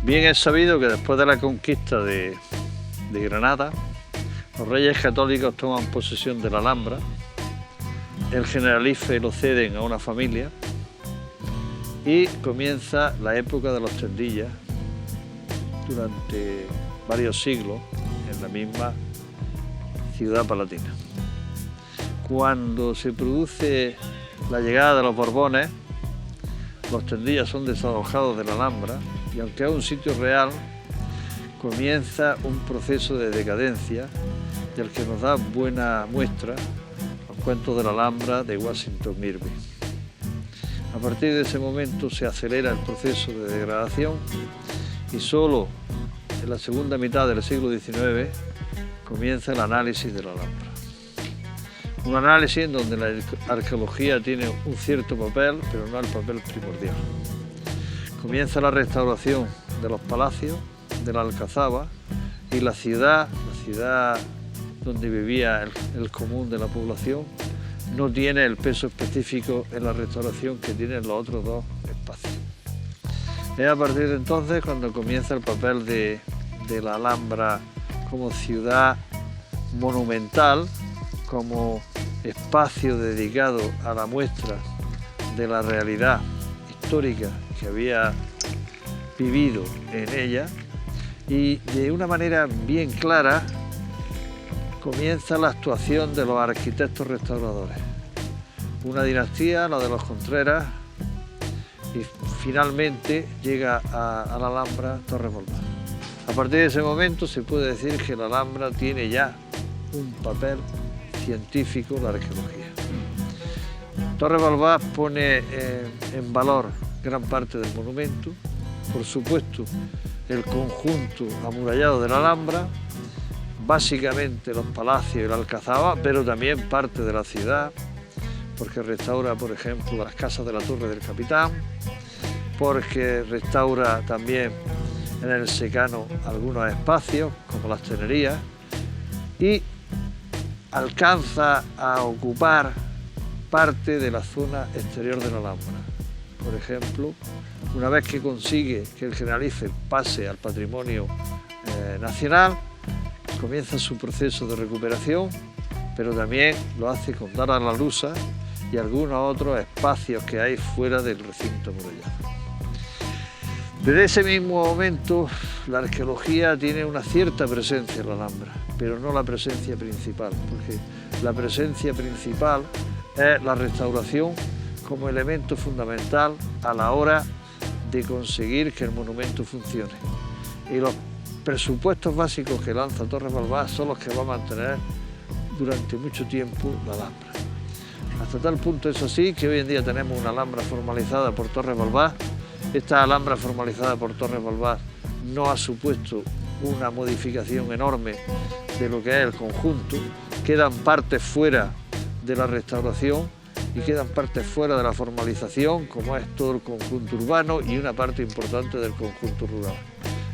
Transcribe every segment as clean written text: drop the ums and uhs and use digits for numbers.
Bien es sabido que después de la conquista de Granada, los reyes católicos toman posesión de la Alhambra, el Generalife lo ceden a una familia y comienza la época de los Tendillas durante varios siglos en la misma ciudad palatina. Cuando se produce la llegada de los Borbones, los Tendillas son desalojados de la Alhambra y aunque es un sitio real, comienza un proceso de decadencia del que nos da buena muestra los cuentos de la Alhambra de Washington Irving. A partir de ese momento se acelera el proceso de degradación y solo en la segunda mitad del siglo XIX comienza el análisis de la Alhambra. Un análisis en donde la arqueología tiene un cierto papel, pero no el papel primordial. Comienza la restauración de los palacios, de la Alcazaba y la ciudad donde vivía el común de la población, no tiene el peso específico en la restauración que tienen los otros dos espacios. Es a partir de entonces cuando comienza el papel de la Alhambra como ciudad monumental, como espacio dedicado a la muestra de la realidad histórica que había vivido en ella, y de una manera bien clara comienza la actuación de los arquitectos restauradores. Una dinastía, la de los Contreras, y finalmente llega a la Alhambra Torres Borbás. A partir de ese momento se puede decir que la Alhambra tiene ya un papel científico, la arqueología. Torres Borbás pone en valor gran parte del monumento, por supuesto el conjunto amurallado de la Alhambra, básicamente los palacios y la Alcazaba, pero también parte de la ciudad, porque restaura, por ejemplo, las casas de la Torre del Capitán, porque restaura también en el secano algunos espacios, como las tenerías, y alcanza a ocupar parte de la zona exterior de la Alhambra. Por ejemplo, una vez que consigue que el Generalife pase al patrimonio nacional, comienza su proceso de recuperación, pero también lo hace con dar a la Lusa y algunos otros espacios que hay fuera del recinto amurallado. Desde ese mismo momento, la arqueología tiene una cierta presencia en la Alhambra, pero no la presencia principal, porque la presencia principal es la restauración como elemento fundamental a la hora de conseguir que el monumento funcione. Y los presupuestos básicos que lanza Torres Borbás son los que va a mantener durante mucho tiempo la Alhambra. Hasta tal punto es así que hoy en día tenemos una Alhambra formalizada por Torres Borbás. Esta Alhambra formalizada por Torres Borbás no ha supuesto una modificación enorme de lo que es el conjunto. Quedan partes fuera de la restauración y quedan partes fuera de la formalización, como es todo el conjunto urbano y una parte importante del conjunto rural.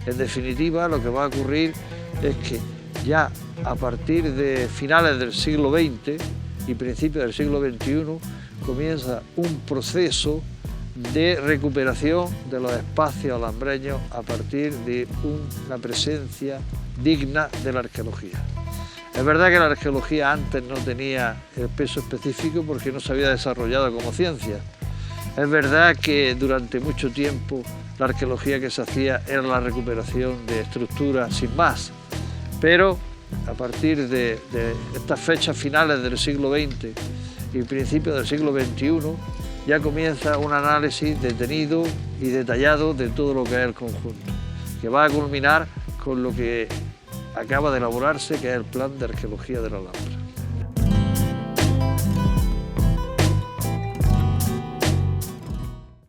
En definitiva, lo que va a ocurrir es que ya a partir de finales del siglo XX y principios del siglo XXI comienza un proceso de recuperación de los espacios alhambreños a partir de una presencia digna de la arqueología. Es verdad que la arqueología antes no tenía el peso específico porque no se había desarrollado como ciencia. Es verdad que durante mucho tiempo la arqueología que se hacía era la recuperación de estructuras sin más, pero a partir de estas fechas finales del siglo XX y principios del siglo XXI ya comienza un análisis detenido y detallado de todo lo que es el conjunto, que va a culminar con lo que acaba de elaborarse, que es el plan de arqueología de la Alhambra.